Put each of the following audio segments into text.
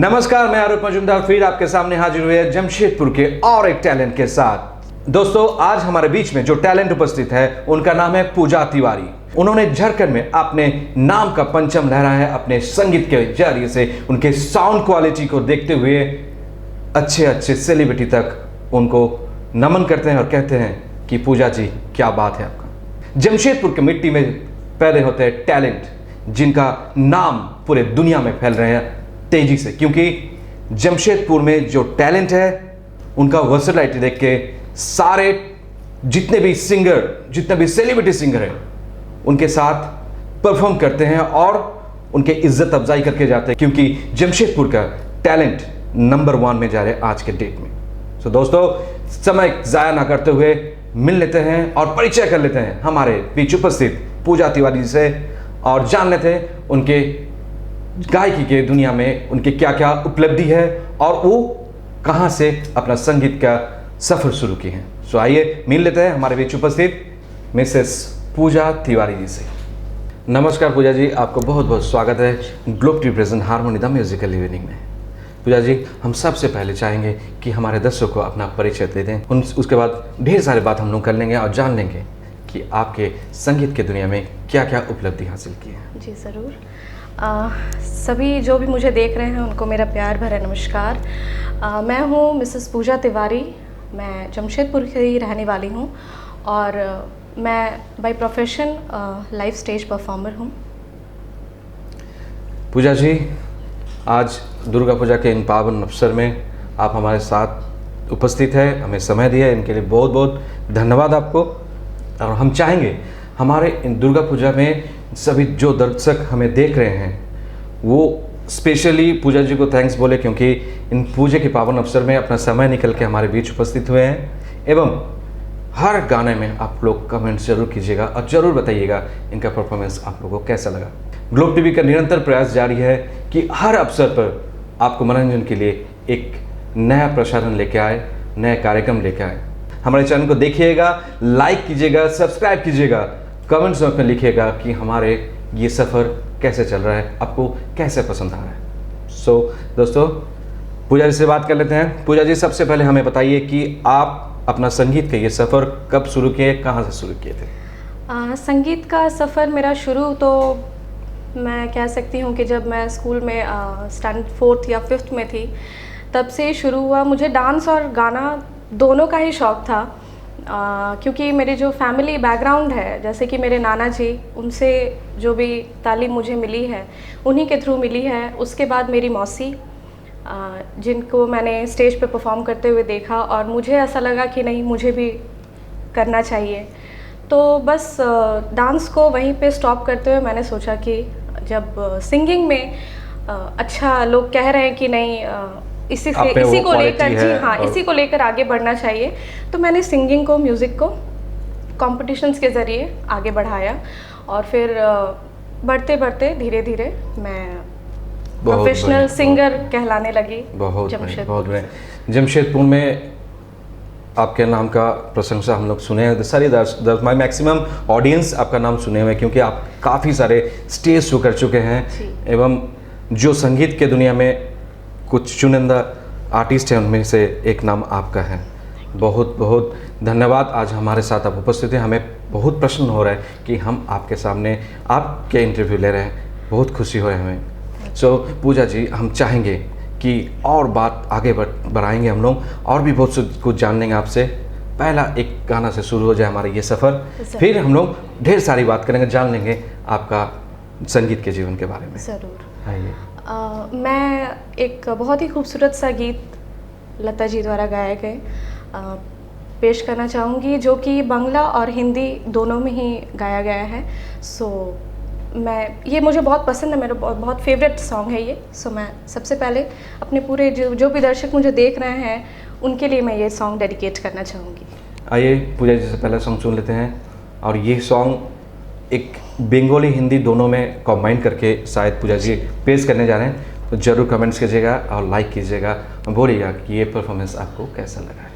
नमस्कार, मैं आरूप मजूमदार फिर आपके सामने हाजिर हुए जमशेदपुर के और एक टैलेंट के साथ। दोस्तों, आज हमारे बीच में जो टैलेंट उपस्थित है उनका नाम है पूजा तिवारी। उन्होंने झारखंड में अपने नाम का परचम लहराया है अपने संगीत के जरिए से। उनके साउंड क्वालिटी को देखते हुए अच्छे अच्छे सेलिब्रिटी तक उनको नमन करते हैं और कहते हैं कि पूजा जी क्या बात है आपका। जमशेदपुर की मिट्टी में पैदा होते हैं टैलेंट जिनका नाम पूरे दुनिया में फैल रहे हैं तेजी से, क्योंकि जमशेदपुर में जो टैलेंट है उनका वर्सेटिलिटी देख के सारे जितने भी सिंगर, जितने भी सेलिब्रिटी सिंगर हैं उनके साथ परफॉर्म करते हैं और उनके इज्जत अफजाई करके जाते हैं, क्योंकि जमशेदपुर का टैलेंट नंबर 1 में जा रहे हैं आज के डेट में। तो दोस्तों, समय जाया ना करते हुए मिल लेते हैं और परिचय कर लेते हैं हमारे बीच उपस्थित पूजा तिवारी जी से और जान लेते हैं उनके गायकी के दुनिया में उनके क्या क्या उपलब्धि है और वो कहाँ से अपना संगीत का सफर शुरू की है। सो आइए मिल लेते हैं हमारे बीच उपस्थित मिसेस पूजा तिवारी जी से। नमस्कार पूजा जी, आपको बहुत बहुत स्वागत है globe T present harmony the musical evening में। पूजा जी, हम सबसे पहले चाहेंगे कि हमारे दर्शकों को अपना परिचय दे दें, उसके बाद ढेर सारे बात हम लोग कर लेंगे और जान लेंगे कि आपके संगीत के दुनिया में क्या क्या उपलब्धि हासिल की है। जी ज़रूर। सभी जो भी मुझे देख रहे हैं उनको मेरा प्यार भरा नमस्कार। मैं हूँ मिसेस पूजा तिवारी। मैं जमशेदपुर की रहने वाली हूँ और मैं by profession live stage performer हूँ। पूजा जी, आज दुर्गा पूजा के इन पावन अवसर में आप हमारे साथ उपस्थित हैं, हमें समय दिया, इनके लिए बहुत बहुत धन्यवाद आपको। और हम चाहेंगे हमारे इन दुर्गा पूजा में सभी जो दर्शक हमें देख रहे हैं वो स्पेशली पूजा जी को थैंक्स बोले, क्योंकि इन पूजा के पावन अवसर में अपना समय निकल के हमारे बीच उपस्थित हुए हैं। एवं हर गाने में आप लोग कमेंट जरूर कीजिएगा और ज़रूर बताइएगा इनका परफॉर्मेंस आप लोगों को कैसा लगा। ग्लोब टीवी का निरंतर प्रयास जारी है कि हर अवसर पर आपको मनोरंजन के लिए एक नया प्रसारण लेके आए, नया कार्यक्रम लेके आए। हमारे चैनल को देखिएगा, लाइक कीजिएगा, सब्सक्राइब कीजिएगा, कमेंट्स में लिखिएगा कि हमारे ये सफ़र कैसे चल रहा है, आपको कैसे पसंद आ रहा है। सो दोस्तों, पूजा जी से बात कर लेते हैं। पूजा जी, सबसे पहले हमें बताइए कि आप अपना संगीत का ये सफ़र कब शुरू किए, कहाँ से शुरू किए थे? संगीत का सफ़र मेरा शुरू तो मैं कह सकती हूँ कि जब मैं स्कूल में स्टैंडर्ड 4th या 5th में थी तब से शुरू हुआ। मुझे डांस और गाना दोनों का ही शौक़ था, क्योंकि मेरे जो फैमिली बैकग्राउंड है, जैसे कि मेरे नाना जी, उनसे जो भी तालीम मुझे मिली है उन्हीं के थ्रू मिली है। उसके बाद मेरी मौसी, जिनको मैंने स्टेज पे परफॉर्म करते हुए देखा और मुझे ऐसा लगा कि नहीं, मुझे भी करना चाहिए। तो बस डांस को वहीं पे स्टॉप करते हुए मैंने सोचा कि जब सिंगिंग में अच्छा लोग कह रहे हैं कि नहीं, इसी को लेकर, जी हाँ, इसी को लेकर आगे बढ़ना चाहिए, तो मैंने सिंगिंग को, म्यूज़िक को कॉम्पिटिशन्स के ज़रिए आगे बढ़ाया और फिर बढ़ते बढ़ते धीरे धीरे मैं प्रोफेशनल सिंगर कहलाने लगी। बहुत जमशेदपुर में आपके नाम का प्रशंसा हम लोग सुने हैं, सारी मैक्सिमम ऑडियंस आपका नाम सुने हुए, क्योंकि आप काफ़ी सारे स्टेज शो कर चुके हैं एवं जो संगीत के दुनिया में कुछ चुनिंदा आर्टिस्ट हैं उनमें से एक नाम आपका है। बहुत बहुत धन्यवाद, आज हमारे साथ आप उपस्थित हैं। हमें बहुत प्रसन्न हो रहा है कि हम आपके सामने आपके इंटरव्यू ले रहे हैं, बहुत खुशी हो रही है हमें। सो पूजा जी, हम चाहेंगे कि और बात आगे बढ़ाएंगे हम लोग और भी बहुत कुछ जान लेंगे आपसे। पहला एक गाना से शुरू हो जाए हमारा ये सफ़र, फिर हम लोग ढेर सारी बात करेंगे, जान लेंगे आपका संगीत के जीवन के बारे में। ज़रूर। आइए। मैं एक बहुत ही खूबसूरत सा गीत लता जी द्वारा गाए गए पेश करना चाहूँगी, जो कि बांग्ला और हिंदी दोनों में ही गाया गया है। ये मुझे बहुत पसंद है, मेरा बहुत फेवरेट सॉन्ग है ये। मैं सबसे पहले अपने पूरे जो भी दर्शक मुझे देख रहे हैं उनके लिए मैं ये सॉन्ग डेडिकेट करना चाहूँगी। आइए पूजा जी से पहला सॉन्ग सुन लेते हैं, और ये सॉन्ग एक बंगाली हिंदी दोनों में कंबाइन करके शायद पूजा जी पेश करने जा रहे हैं। तो ज़रूर कमेंट्स कीजिएगा और लाइक कीजिएगा और बोलिएगा कि ये परफॉर्मेंस आपको कैसा लगा है।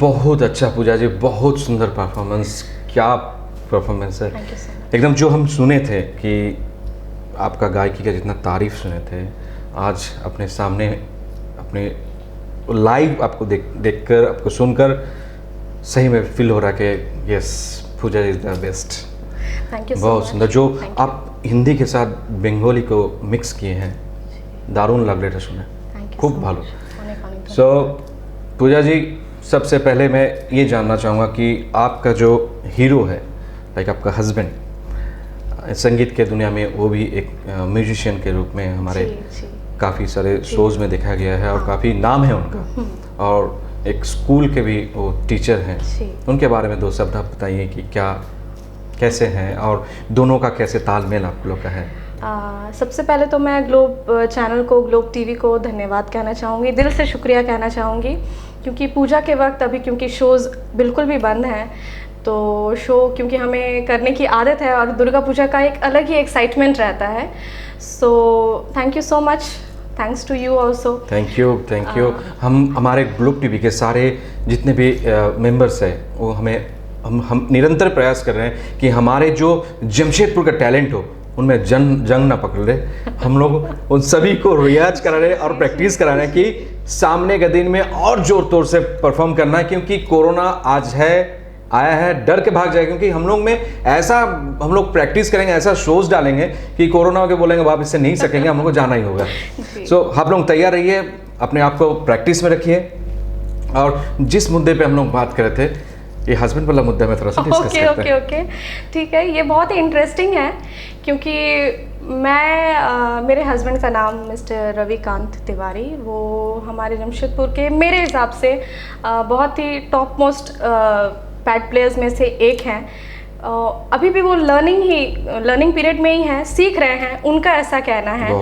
बहुत अच्छा पूजा जी, बहुत सुंदर परफॉर्मेंस, क्या परफॉर्मेंस है। Thank you so much. एकदम जो हम सुने थे कि आपका गायकी का जितना तारीफ सुने थे, आज अपने सामने अपने लाइव आपको देखकर आपको सुनकर सही में फील हो रहा कि yes Pooja is the best. Thank you so बहुत मच। सुंदर। जो Thank you. आप हिंदी के साथ बंगाली को मिक्स किए हैं, दारुण लग रहा सुने, Thank you खूब so भालो। much. অনেক অনেক सो पूजा जी, सबसे पहले मैं ये जानना चाहूँगा कि आपका जो हीरो है, लाइक आपका हस्बैंड, संगीत के दुनिया में वो भी एक म्यूजिशियन के रूप में हमारे जी। काफ़ी सारे शोज़ में देखा गया है और काफ़ी नाम है उनका, और एक स्कूल के भी वो टीचर हैं। जी। उनके बारे में दो शब्द आप बताइए कि क्या कैसे हैं और दोनों का कैसे तालमेल आप लोग का है। सबसे पहले तो मैं ग्लोब चैनल को, ग्लोब टीवी को धन्यवाद कहना चाहूँगी, दिल से शुक्रिया कहना चाहूँगी, क्योंकि पूजा के वक्त अभी क्योंकि शोज़ बिल्कुल भी बंद हैं, तो शो क्योंकि हमें करने की आदत है और दुर्गा पूजा का एक अलग ही एक्साइटमेंट रहता है। So thank you so much, thanks to you also. Thank you. हम हमारे ग्लोब टीवी के सारे जितने भी मेंबर्स हैं, वो हम निरंतर प्रयास कर रहे हैं कि हमारे जो जमशेदपुर का टैलेंट हो उनमें जंग ना पकड़ ले। हम लोग उन सभी को रियाज करा रहे हैं और प्रैक्टिस करा रहे हैं कि सामने के दिन में और जोर तोर से परफॉर्म करना है, क्योंकि कोरोना आज आया है, डर के भाग जाए, क्योंकि हम लोग में ऐसा हम लोग प्रैक्टिस करेंगे, ऐसा शोज डालेंगे कि कोरोना के बोलेंगे वापस से नहीं सकेंगे, हम लोग को जाना ही होगा। सो आप लोग तैयार रहिए, अपने आप को प्रैक्टिस में रखिए। और जिस मुद्दे पे हम लोग बात कर रहे थे, ये हस्बैंड वाला मुद्दा में थोड़ा सा डिस्कस करते हैं। ओके, ठीक है। ये बहुत ही इंटरेस्टिंग है, क्योंकि मेरे हस्बैंड का नाम मिस्टर रविकांत तिवारी, वो हमारे जमशेदपुर के मेरे हिसाब से बहुत ही टॉप मोस्ट पैड प्लेयर्स में से एक हैं। अभी भी वो लर्निंग पीरियड में ही हैं, सीख रहे हैं, उनका ऐसा कहना है।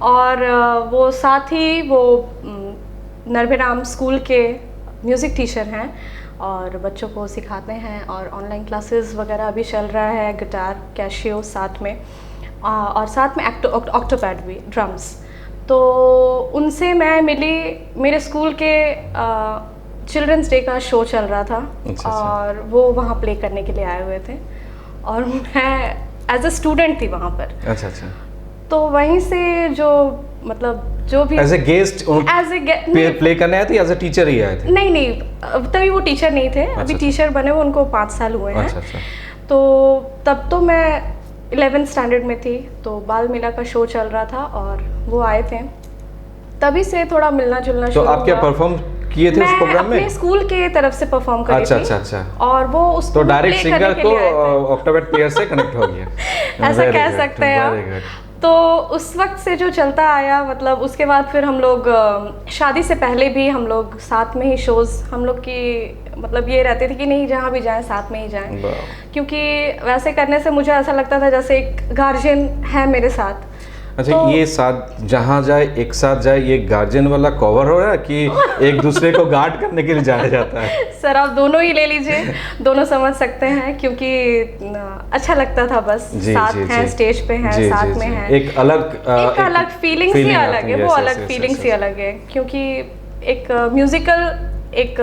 और वो साथ ही वो नरभिराम स्कूल के म्यूज़िक टीचर हैं और बच्चों को सिखाते हैं, और ऑनलाइन क्लासेस वगैरह अभी चल रहा है, गिटार, कैशियो साथ में, और साथ में ऑक्टोपैड भी, ड्रम्स। तो उनसे मैं मिली, मेरे स्कूल के चिल्ड्रंस डे का शो चल रहा था। अच्छा। और वो वहाँ प्ले करने के लिए आए हुए थे और मैं एज अ स्टूडेंट थी वहाँ पर। अच्छा। तो वहीं से जो मतलब जो भी एज ए गेस्ट प्ले करने आए थे, एज ए टीचर ही आए थे? नहीं, तभी वो टीचर नहीं थे। अभी टीचर बने हुए उनको 5 साल हुए हैं। अच्छा। तो तब तो मैं 11th स्टैंडर्ड में थी, तो बाल मेला का शो चल रहा था और वो आए थे, तभी से थोड़ा मिलना जुलना शुरू हुआ। तो आप क्या परफॉर्म किए थे उस प्रोग्राम में? अपने स्कूल के तरफ से परफॉर्म करी थी। अच्छा। और वो उस तो डायरेक्ट सिंगर को ऑक्टोपैड प्लेयर से कनेक्ट हो गया। ऐसा कह सकते हैं आप। तो उस वक्त से जो चलता आया, मतलब उसके बाद फिर हम लोग शादी से पहले भी हम लोग साथ में ही शोज, हम लोग की मतलब ये रहते थे कि नहीं जहाँ भी जाएं साथ में ही जाएं, क्योंकि वैसे करने से मुझे ऐसा लगता था जैसे एक गार्जियन है मेरे साथ। अच्छा, तो ये साथ जहाँ जाए एक साथ जाए, ये गार्जियन वाला कवर हो रहा है कि एक दूसरे को गार्ड करने के लिए जाया जाता है? सर आप दोनों ही ले लीजिए, दोनों समझ सकते हैं, क्योंकि अच्छा लगता था, बस साथ हैं, स्टेज पे हैं, साथ में हैं, एक अलग फीलिंग्स ही अलग है, वो अलग फीलिंग्स ही अलग है, क्योंकि एक म्यूजिकल एक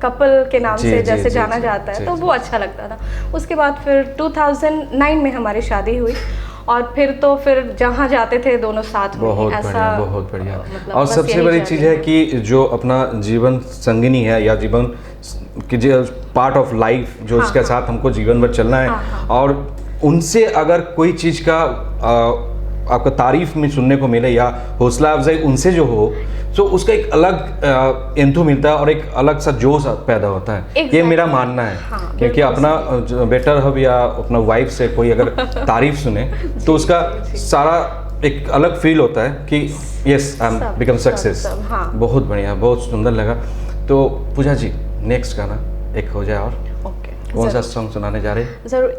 कपल के नाम से जैसे जाना जाता है, तो वो अच्छा लगता था। उसके बाद फिर 2009 में हमारी शादी हुई और फिर जहाँ जाते थे दोनों साथ में। बहुत बढ़िया। मतलब और सबसे बड़ी चीज़ है कि जो अपना जीवन संगिनी है या जीवन की पार्ट ऑफ लाइफ जो उसके साथ हमको जीवन भर चलना है, और उनसे अगर कोई चीज़ का आपको तारीफ में सुनने को मिले या हौसला अफजाई उनसे जो हो, तो उसका एक अलग एंथू मिलता है और एक अलग सा जोश पैदा होता है। ये मेरा मानना है। क्योंकि अपना बेटर हब या अपना वाइफ से कोई अगर तारीफ सुने तो उसका सारा एक अलग फील होता है कि yes I am become success. बहुत बढ़िया, बहुत सुंदर लगा। तो पूजा जी, नेक्स्ट गाना एक हो जाए और कौन सा सॉन्ग सुनाने जा रहे हैं? ज़रूर।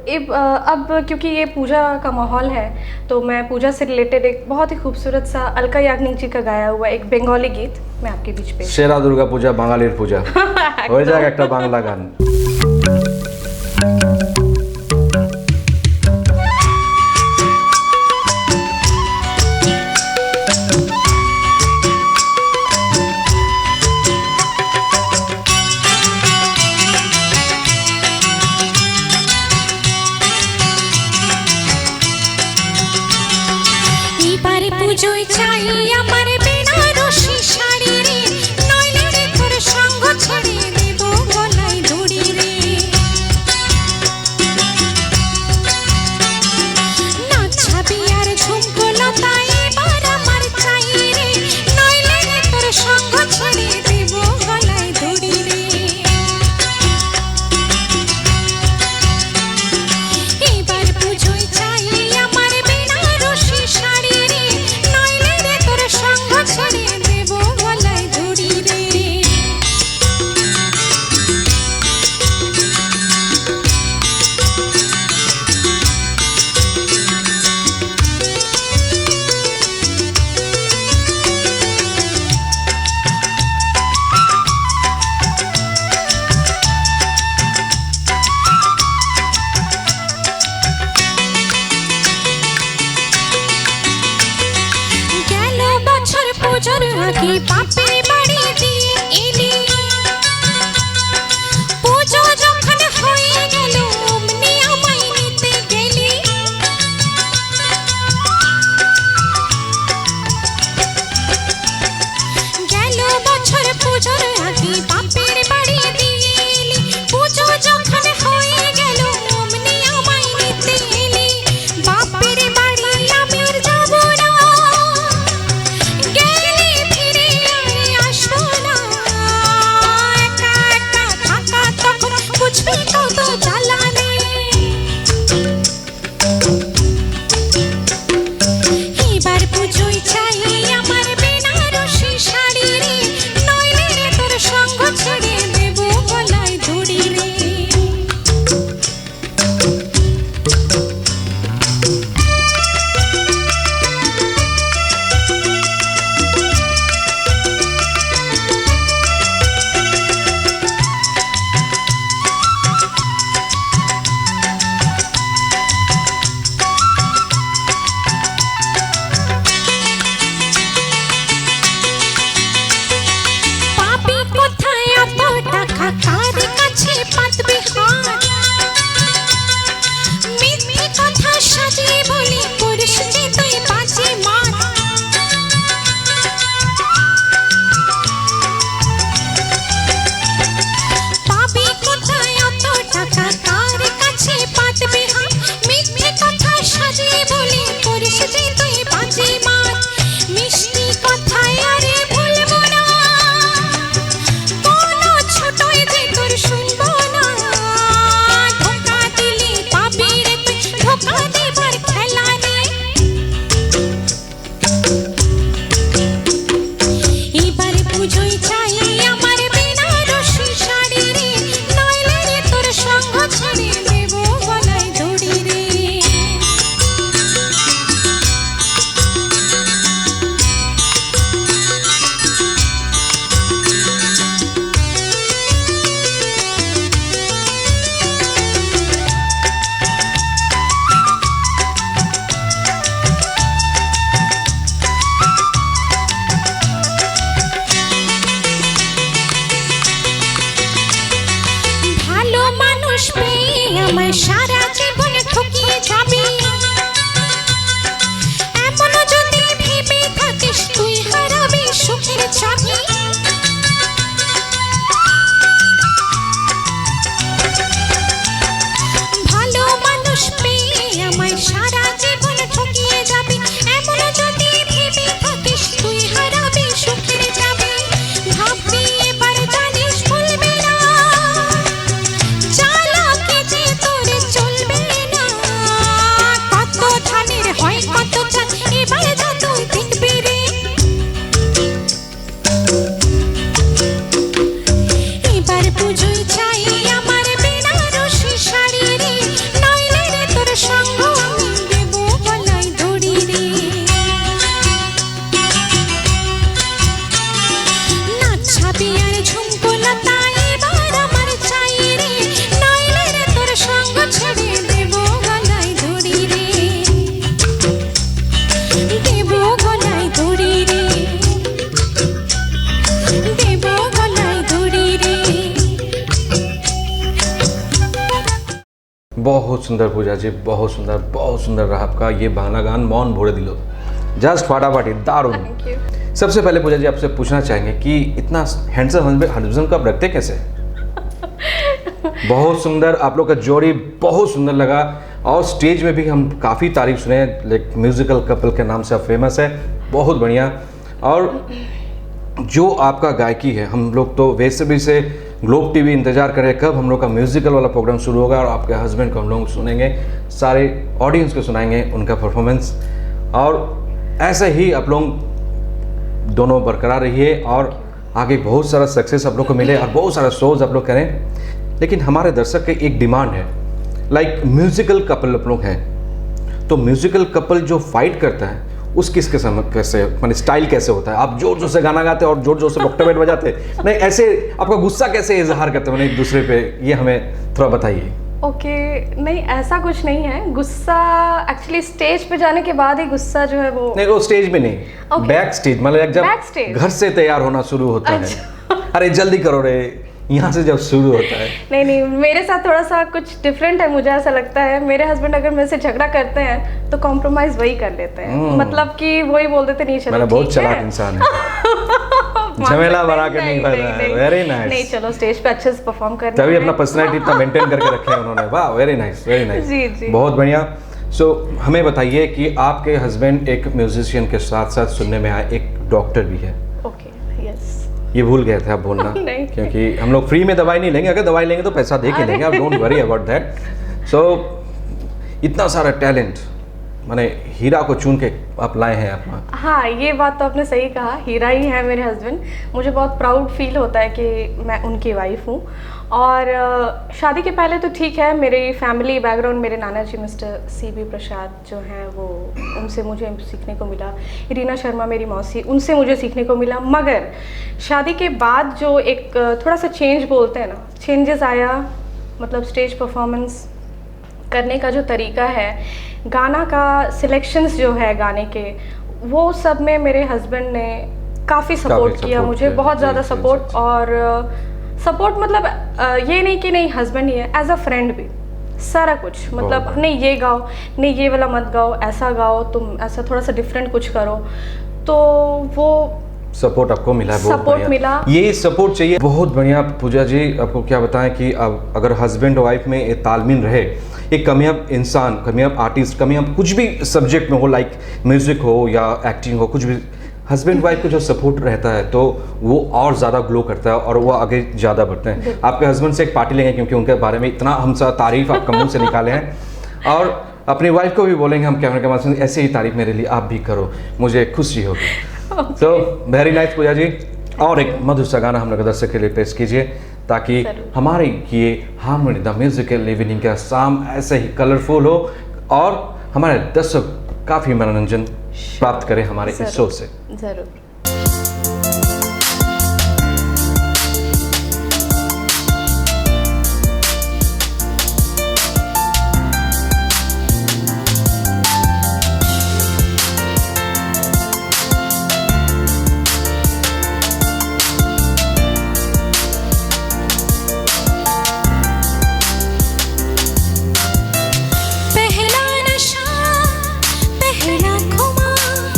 अब क्योंकि ये पूजा का माहौल है, तो मैं पूजा से रिलेटेड एक बहुत ही खूबसूरत सा अलका याग्निक जी का गाया हुआ एक बंगाली गीत मैं आपके बीच पे। शेरा दुर्गा पूजा बांगालिर पूजा हो जाएगा एक बांगला गान। बहुत सुंदर पूजा जी, बहुत सुंदर रहा आपका ये गाना गान मौन भोरे दिलो, जस्ट फाटाफाटी दारुण। Thank you. सबसे पहले पूजा जी आपसे पूछना चाहेंगे कि इतना हैंडसम हस्बैंड को आप रखते कैसे? बहुत सुंदर आप लोग का जोड़ी, बहुत सुंदर लगा। और स्टेज में भी हम काफ़ी तारीफ सुने, लाइक म्यूजिकल कपल के नाम से आप फेमस है, बहुत बढ़िया। और जो आपका गायकी है, हम लोग तो वैसे भी से ग्लोब टीवी इंतजार कर रहे हैं कब हम लोग का म्यूजिकल वाला प्रोग्राम शुरू होगा और आपके हस्बैंड को हम लोग सुनेंगे, सारे ऑडियंस को सुनाएंगे उनका परफॉर्मेंस। और ऐसे ही आप लोग दोनों बरकरार रहिए और आगे बहुत सारा सक्सेस आप लोग को मिले और बहुत सारा शोज आप लोग करें। लेकिन हमारे दर्शक की एक डिमांड है, लाइक म्यूजिकल कपल आप लोग हैं, तो म्यूजिकल कपल जो फाइट करता है उस किसके समय कैसे, माने स्टाइल कैसे होता है? आप जोर जोर से गाना गाते और जोर जोर से ऑक्टेवेट बजाते, नहीं ऐसे आपका गुस्सा कैसे इजहार करते हो एक दूसरे पे, ये हमें थोड़ा बताइए। ओके, नहीं ऐसा कुछ नहीं है। गुस्सा एक्चुअली स्टेज पे जाने के बाद ही गुस्सा जो है वो, नहीं वो स्टेज में नहीं, Okay. बैक स्टेज, मतलब जब Backstage. घर से तैयार होना शुरू होता है, अरे जल्दी करो रे, यहाँ से जब शुरू होता है। नहीं मेरे साथ थोड़ा सा कुछ डिफरेंट है, मुझे ऐसा लगता है। मेरे हस्बैंड अगर मेरे से झगड़ा करते हैं तो कॉम्प्रोमाइज वही कर लेते हैं, मतलब कि वही बोल देते नहीं चलो मैंने बहुत ठीक चालाक है। इंसान है, झमेला बना के नहीं पता है, वेरी नाइस। नहीं चलो स्टेज पे अच्छे से परफॉर्म करना तभी है। अपना पर्सनैलिटी इतना मेंटेन करके रखे हैं उन्होंने, वाह वेरी नाइस वेरी नाइस, जी, जी। बहुत बढ़िया। सो हमें बताइए कि आपके हस्बैंड एक म्यूजिशियन के साथ साथ सुनने में आए एक डॉक्टर भी है। Okay, yes. ये भूल गए थे आप बोलना, नहीं। क्योंकि हम लोग फ्री में दवाई नहीं लेंगे, अगर दवाई लेंगे तो पैसा दे के लेंगे, आप डोंट वरी अबाउट दैट। सो इतना सारा टैलेंट, माने हीरा को चुन के आप लाए हैं आप। हाँ, ये बात तो आपने सही कहा, हीरा ही है मेरे हस्बैंड। मुझे बहुत प्राउड फील होता है कि मैं उनकी वाइफ हूँ। और शादी के पहले तो ठीक है, मेरी फैमिली बैकग्राउंड, मेरे नाना जी मिस्टर CB प्रसाद जो हैं वो, उनसे मुझे सीखने को मिला। रीना शर्मा मेरी मौसी, उनसे मुझे सीखने को मिला। मगर शादी के बाद जो एक थोड़ा सा चेंज बोलते हैं ना, चेंजेस आया, मतलब स्टेज परफॉर्मेंस करने का जो तरीका है, गाना का सिलेक्शंस जो है गाने के, वो सब में मेरे हस्बैंड ने काफ़ी सपोर्ट किया मुझे, बहुत ज़्यादा सपोर्ट। और सपोर्ट मतलब ये नहीं कि नहीं हस्बैंड ही है, एज अ फ्रेंड भी सारा कुछ, मतलब नहीं ये गाओ, नहीं ये वाला मत गाओ, ऐसा गाओ, तुम ऐसा थोड़ा सा डिफरेंट कुछ करो, तो वो सपोर्ट आपको मिला है, बहुत सपोर्ट बढ़िया। मिला। ये सपोर्ट चाहिए, बहुत बढ़िया। पूजा जी आपको क्या बताएं कि अब अगर हस्बैंड वाइफ में एक तालमेल रहे, एक कामयाब इंसान, कामयाब आर्टिस्ट, कामयाब कुछ भी सब्जेक्ट में हो, लाइक म्यूजिक हो या एक्टिंग हो, कुछ भी, हस्बैंड वाइफ का जो सपोर्ट रहता है तो वो और ज़्यादा ग्लो करता है और वो आगे ज़्यादा बढ़ते हैं। आपके हस्बैंड से एक पार्टी लेंगे, क्योंकि उनके बारे में इतना हम सब तारीफ आपका मुंह से निकाले हैं, और अपनी वाइफ को भी बोलेंगे हम कैमरे के माध्यम से, ऐसे ही तारीफ मेरे लिए आप भी करो, मुझे खुशी होगी। तो वेरी नाइस पूजा जी। और एक मधुर सा गाना हम लोग दर्शक के लिए पेश कीजिए, ताकि हमारे ये हार्मोनी द म्यूजिकल इवनिंग का शाम ऐसे ही कलरफुल हो और हमारे दर्शक काफ़ी मनोरंजन प्राप्त करें हमारे इस शो से। ज़रूर। पहला नशा पहला खुमार,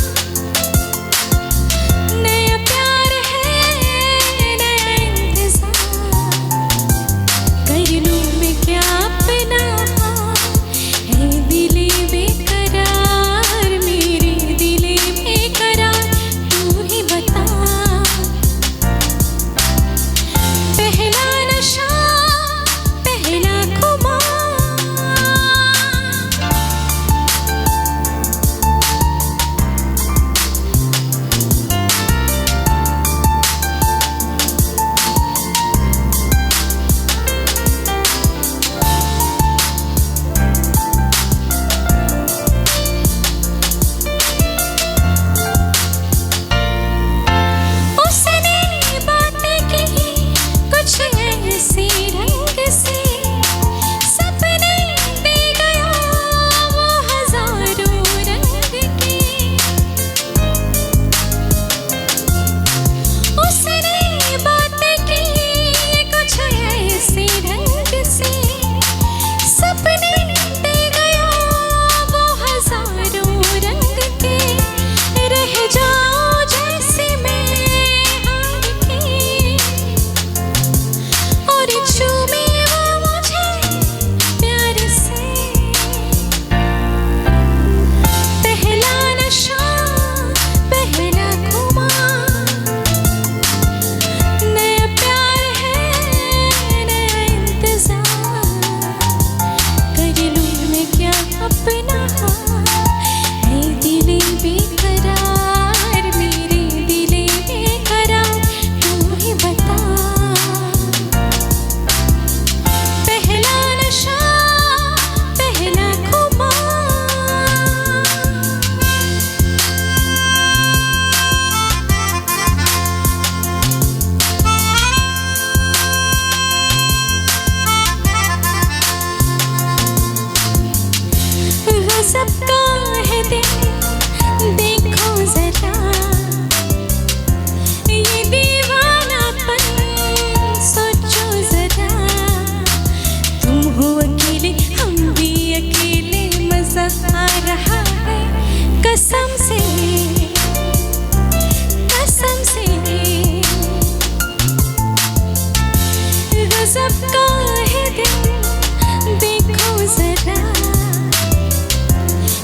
गजब का है दिन देखो जरा,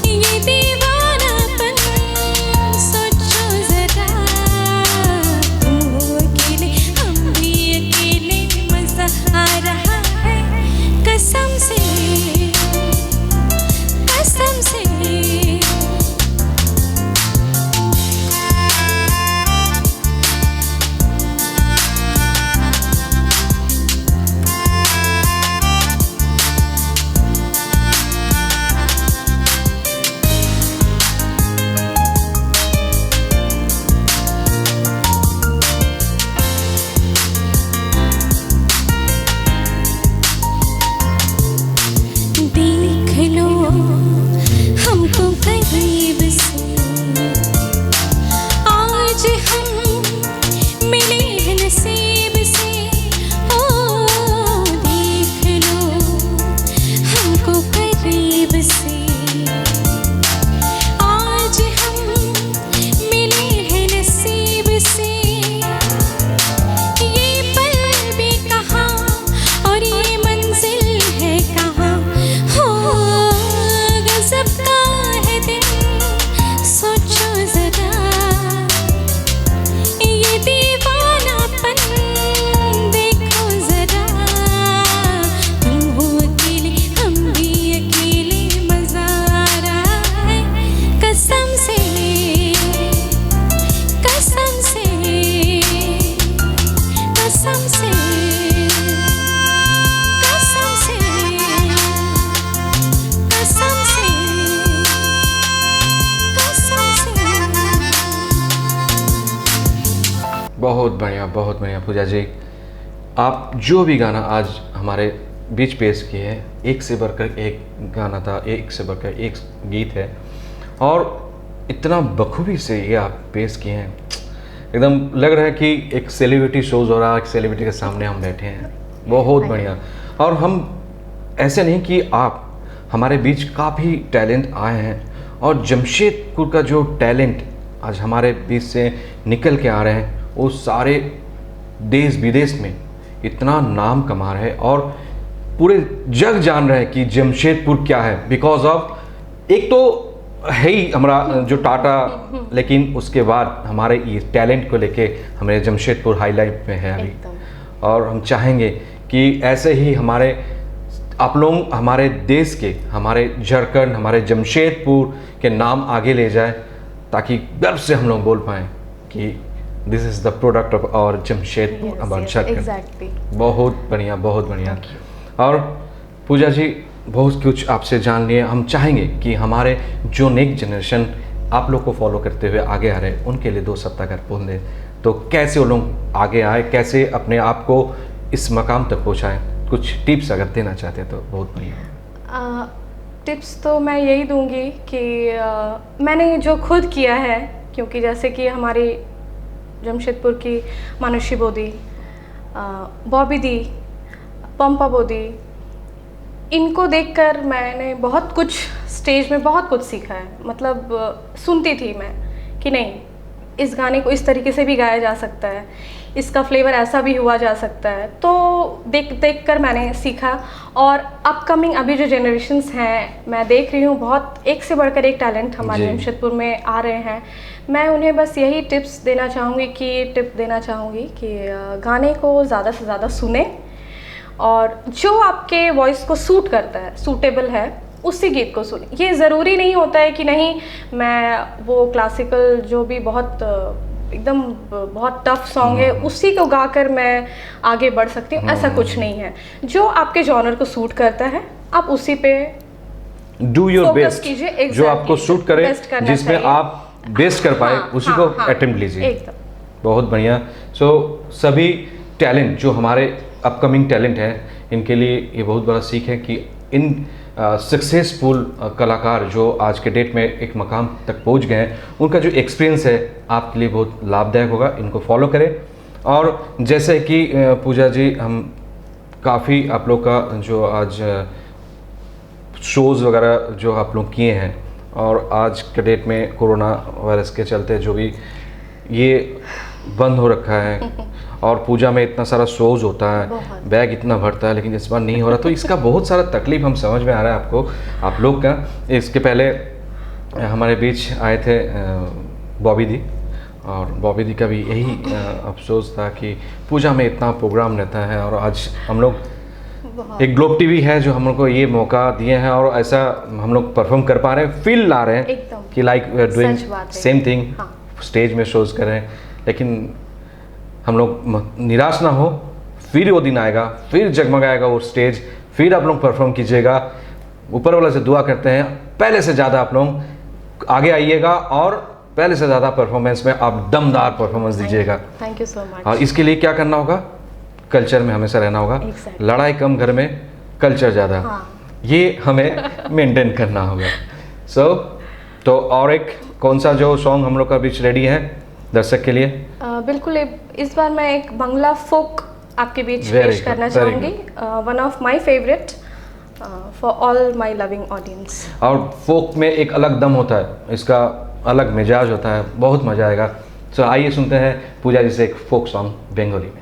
ये दीवानापन सोचो जरा, तुम हो अकेले हम भी अकेले, मजा आ रहा है कसम से, कसम से। देख लो हमको करीब से, आज हम मिले हैं नसीब से, ओ देख लो हमको करीब से, आज हम मिले हैं नसीब से, ये पल भी कहाँ और ये मंजिल है कहाँ, हो गजब का है दिन सोचो जरा, ये दीवानापन देखो जरा, तुम हो अकेले हम भी अकेले, मजा आ रहा है कसम से, कसम से, कसम से, कसम से, कसम से, कसम से। बहुत बढ़िया पूजा जी। आप जो भी गाना आज हमारे बीच पेश किए हैं, एक से बढ़कर एक गाना था, एक से बढ़कर एक गीत है, और इतना बखूबी से ये आप पेश किए हैं, एकदम लग रहा है कि एक सेलिब्रिटी शोज हो रहा है, एक सेलिब्रिटी के सामने हम बैठे हैं। बहुत बढ़िया। और हम ऐसे नहीं कि आप हमारे बीच काफ़ी टैलेंट आए हैं, और जमशेदपुर का जो टैलेंट आज हमारे बीच से निकल के आ रहे हैं, वो सारे देश विदेश में इतना नाम कमा रहे हैं, और पूरे जग जान रहे हैं कि जमशेदपुर क्या है, बिकॉज ऑफ एक तो है ही हमारा जो टाटा, लेकिन उसके बाद हमारे ये टैलेंट को लेके हमारे जमशेदपुर हाईलाइट में है अभी। और हम चाहेंगे कि ऐसे ही हमारे आप लोग हमारे देश के, हमारे झारखंड, हमारे जमशेदपुर के नाम आगे ले जाए, ताकि गर्व से हम लोग बोल पाएँ कि this is the product of our Jamshedpur, about Jharkhand. Exactly. बहुत बढ़िया, बहुत बढ़िया। और पूजा जी, बहुत कुछ आपसे जान लिए। हम चाहेंगे कि हमारे जो नेक्स्ट जनरेशन आप लोग को फॉलो करते हुए आगे आ रहे हैं, उनके लिए 2 शब्द अगर बोल दें तो कैसे वो लोग आगे आए, कैसे अपने आप को इस मकाम तक पहुँचाएँ, कुछ टिप्स अगर देना चाहते हैं तो बहुत बढ़िया। टिप्स तो मैं यही दूंगी कि मैंने जो खुद किया है, क्योंकि जैसे कि हमारी जमशेदपुर की मानुषी बोदी, बॉबी दी, पंपा बोदी, इनको देखकर मैंने बहुत कुछ स्टेज में बहुत कुछ सीखा है। मतलब सुनती थी मैं कि नहीं, इस गाने को इस तरीके से भी गाया जा सकता है, इसका फ्लेवर ऐसा भी हुआ जा सकता है, तो देख कर मैंने सीखा। और अपकमिंग अभी जो जनरेशन्स हैं, मैं देख रही हूँ बहुत एक से बढ़कर एक टैलेंट हमारे जमशेदपुर में आ रहे हैं। मैं उन्हें बस यही टिप देना चाहूँगी कि गाने को ज़्यादा से ज़्यादा सुने, और जो आपके वॉइस को सूट करता है, सूटेबल है, उसी गीत को सुने। ये ज़रूरी नहीं होता है कि नहीं मैं वो क्लासिकल जो भी बहुत एकदम बहुत टफ सॉन्ग है उसी को गाकर मैं आगे बढ़ सकती हूँ, ऐसा कुछ नहीं है। जो आपके जॉनर को सूट करता है आप उसी पे डू योर बेस्ट, कीजिए। जो आपको सूट करे, जिसमें आप बेस्ट कर पाए, उसी को अटेम्प्ट लीजिए। एकदम बहुत बढ़िया। सो सभी टैलेंट जो हमारे अपकमिंग टैलेंट है, इनके लिए ये बहुत बड़ा सीख है कि इन सक्सेसफुल कलाकार जो आज के डेट में एक मकाम तक पहुंच गए हैं, उनका जो एक्सपीरियंस है आपके लिए बहुत लाभदायक होगा। इनको फॉलो करें। और जैसे कि पूजा जी, हम काफ़ी आप लोग का जो आज शोज़ वगैरह जो आप लोग किए हैं, और आज के डेट में कोरोना वायरस के चलते जो भी ये बंद हो रखा है, और पूजा में इतना सारा शोज होता है, बहुत। बैग इतना भरता है, लेकिन इस बार नहीं हो रहा, तो इसका बहुत सारा तकलीफ हम समझ में आ रहा है आपको, आप लोग का। इसके पहले हमारे बीच आए थे बॉबी दी, और बॉबी दी का भी यही अफसोस था कि पूजा में इतना प्रोग्राम रहता है, और आज हम लोग बहुत एक ग्लोब टीवी है जो हम लोग को ये मौका दिए हैं, और ऐसा हम लोग परफॉर्म कर पा रहे हैं, फील ला रहे हैं एकदम। कि लाइक वी आर डूइंग सच बात है। सेम थिंग, हाँ। स्टेज में शोज कर रहे हैं। लेकिन हम लोग निराश ना हो, फिर वो दिन आएगा, फिर जगमगाएगा वो स्टेज, फिर आप लोग परफॉर्म कीजिएगा। ऊपर वाला से दुआ करते हैं पहले से ज़्यादा आप लोग आगे आइएगा, और पहले से ज़्यादा परफॉर्मेंस में आप दमदार परफॉर्मेंस दीजिएगा। Thank you so much. और इसके लिए क्या करना होगा, कल्चर में हमेशा रहना होगा। Exactly. लड़ाई कम, घर में कल्चर ज़्यादा, हाँ। ये हमें मेंटेन करना होगा। तो और एक कौन सा जो सॉन्ग हम लोग का बीच रेडी है दर्शक के लिए? बिल्कुल, इस बार मैं एक बंगला फोक आपके बीच Very पेश good, करना very चाहूँगी, one of my favourite for all my loving audience. और फोक में एक अलग दम होता है, इसका अलग मिजाज होता है, बहुत मज़ा आएगा। तो आइए सुनते हैं पूजा जी से एक फोक सॉन्ग बंगाली में।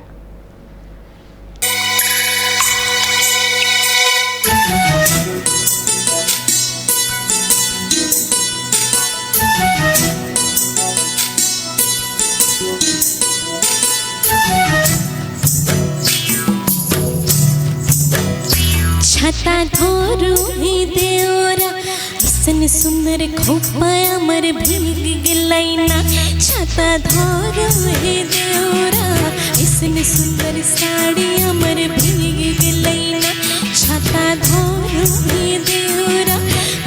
छाता धोरू ही देओरा इसन सुंदर खोपाया मर भीग गलैना। छाता धोरू ही देओरा इसन सुंदर साड़ी अमर भीग गलैना। छाता धोरू ही देओरा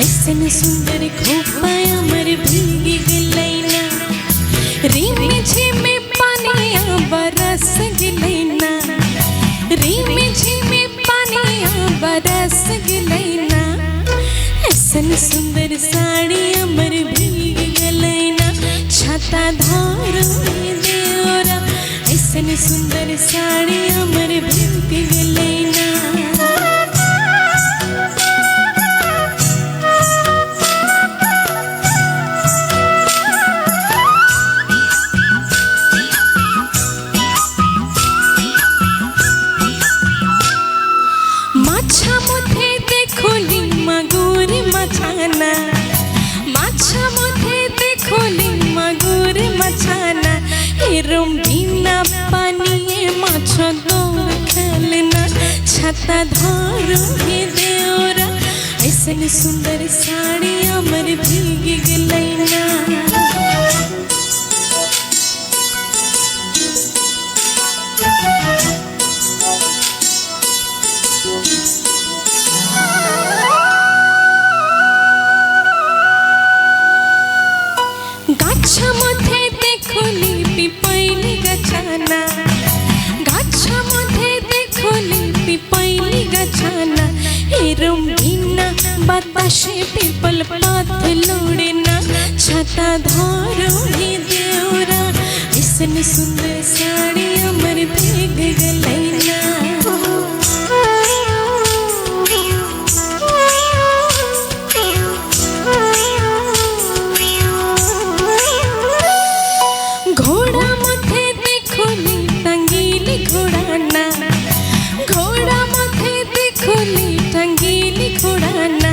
इसन सुंदर खोपाया मर भीग गलैना। रिम झिमे पानिया बरस गलैना। रिम झिमे पानिया बरस गलैना। ऐसन सुंदर साड़ी अमर भीग गलैना। छाता धोरू देओरा ऐसन सुंदर साड़ी अमर भीग गलैना। माछा मुथे देखोली मागुर मछाना। माछा मुथे देखोली मागुर मछाना। एरम बिना पानिए माछ दौड़ खेलना। छाता धोरू ही देओरा ऐसन सुंदर साड़ी अमर भीग गलैना। गाछा मथे देखोली पिपैली गछाना। गाछा मथे देखोली पिपैली गछाना। एरम बिना बाताशे पिपल पात लोड़ना। छाता धोरू ही देओरा ऐसन सुंदर साड़ी अमर भीग गलैना। घोड़ा मथे देखोली टंगीली घोड़ाना। घोड़ा मथे देखोली टंगीली घोड़ाना।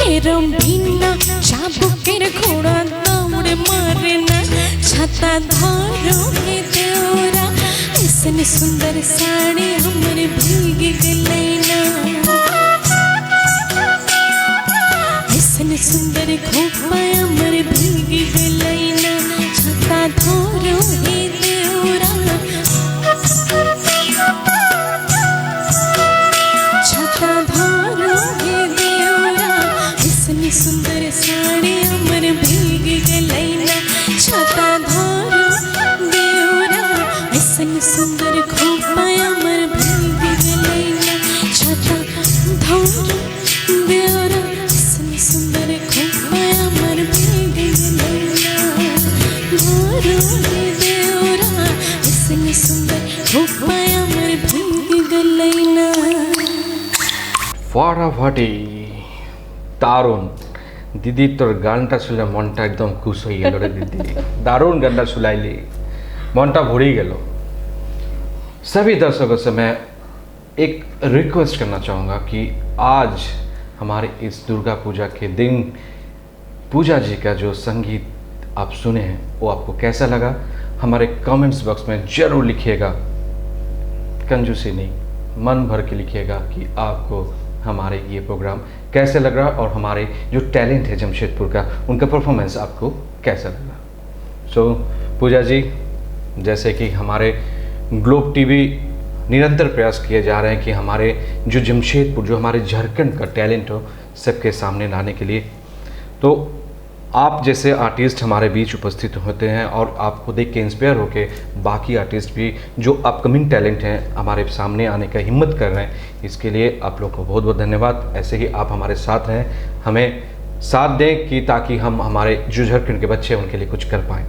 एरम बिना चाबुकेर घोड़ा दौड़ मारना। छाता धोरू ही देओरा ऐसन सुंदर साड़ी हमर भीग गलैना। ऐसन सुंदर खोपा अमर भीग गलैना। छाता धोरू ही देओरा। छाता धोरू ही देओरा ऐसन सुंदर साड़ी अमर भीग गलैना। छाता धोरू देओरा ऐसन सुंदर खोपा अमर भीग गलैना। छाता धोरू देओरा ऐसन सुंदर खोपा अमर भीग गलैना। धोरू ही देओरा ऐसन सुंदर खोपा अमर भीग गलैना। ফাটাফাটি দারুণ দিদি, তোর গানটা শুনে মনটা একদম খুশ হয়ে গেল রে দিদি। দারুণ গানটা শুনাইলি, মনটা ভরে গেল। सभी दर्शकों से मैं एक रिक्वेस्ट करना चाहूँगा कि आज हमारे इस दुर्गा पूजा के दिन पूजा जी का जो संगीत आप सुने हैं वो आपको कैसा लगा, हमारे कमेंट्स बॉक्स में ज़रूर लिखिएगा। कंजूसी नहीं, मन भर के लिखिएगा कि आपको हमारे ये प्रोग्राम कैसे लग रहा और हमारे जो टैलेंट है जमशेदपुर का उनका परफॉर्मेंस आपको कैसा लगा। सो पूजा जी, जैसे कि हमारे ग्लोब टीवी निरंतर प्रयास किए जा रहे हैं कि हमारे जो जमशेदपुर, जो हमारे झारखंड का टैलेंट हो सबके सामने लाने के लिए, तो आप जैसे आर्टिस्ट हमारे बीच उपस्थित होते हैं और आपको देख के इंस्पायर होके बाकी आर्टिस्ट भी जो अपकमिंग टैलेंट हैं हमारे सामने आने का हिम्मत कर रहे हैं, इसके लिए आप लोग को बहुत बहुत धन्यवाद। ऐसे ही आप हमारे साथ रहें, हमें साथ दें कि ताकि हम हमारे जो झारखंड के बच्चे हैं उनके लिए कुछ कर पाएँ,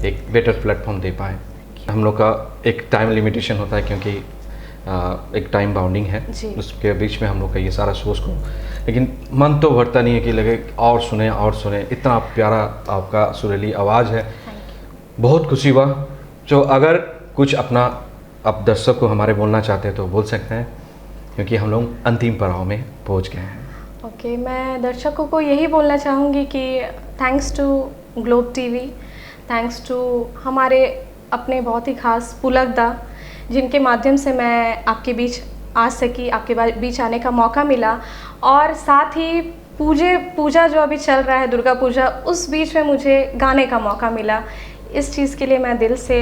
एक बेटर प्लेटफॉर्म दे पाएँ। हम लोग का एक टाइम लिमिटेशन होता है क्योंकि एक टाइम बाउंडिंग है, उसके बीच में हम लोग का ये सारा सोच को, लेकिन मन तो भरता नहीं है कि लगे और सुने। इतना प्यारा आपका सुरीली आवाज़ है, बहुत खुशी हुआ। तो अगर कुछ अपना आप दर्शक को हमारे बोलना चाहते हैं तो बोल सकते हैं, क्योंकि हम लोग अंतिम पड़ाव में पहुंच गए हैं। ओके, मैं दर्शकों को यही बोलना चाहूँगी कि thanks to globe TV, thanks to हमारे अपने बहुत ही खास पुलक दा, जिनके माध्यम से मैं आपके बीच आ सकी, आपके बीच आने का मौका मिला, और साथ ही पूजा जो अभी चल रहा है दुर्गा पूजा, उस बीच में मुझे गाने का मौका मिला। इस चीज़ के लिए मैं दिल से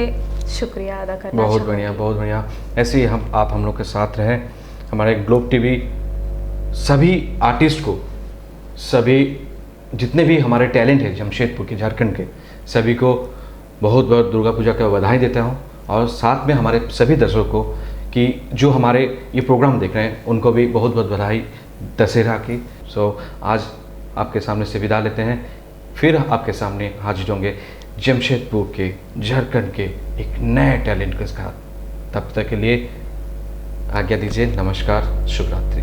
शुक्रिया अदा करना बहुत चाहूँगी। बढ़िया, बहुत बढ़िया। ऐसे ही आप हम लोग के साथ रहें। हमारे ग्लोब टीवी सभी आर्टिस्ट को, सभी जितने भी हमारे टैलेंट है जमशेदपुर के, झारखंड के, सभी को बहुत बहुत दुर्गा पूजा का बधाई देता हूँ, और साथ में हमारे सभी दर्शकों को कि जो हमारे ये प्रोग्राम देख रहे हैं उनको भी बहुत बहुत बधाई दशहरा की। सो आज आपके सामने से विदा लेते हैं, फिर आपके सामने हाजिर होंगे जमशेदपुर के, झारखंड के एक नए टैलेंट के साथ। तब तक के लिए आज्ञा दीजिए, नमस्कार, शुभ रात्रि।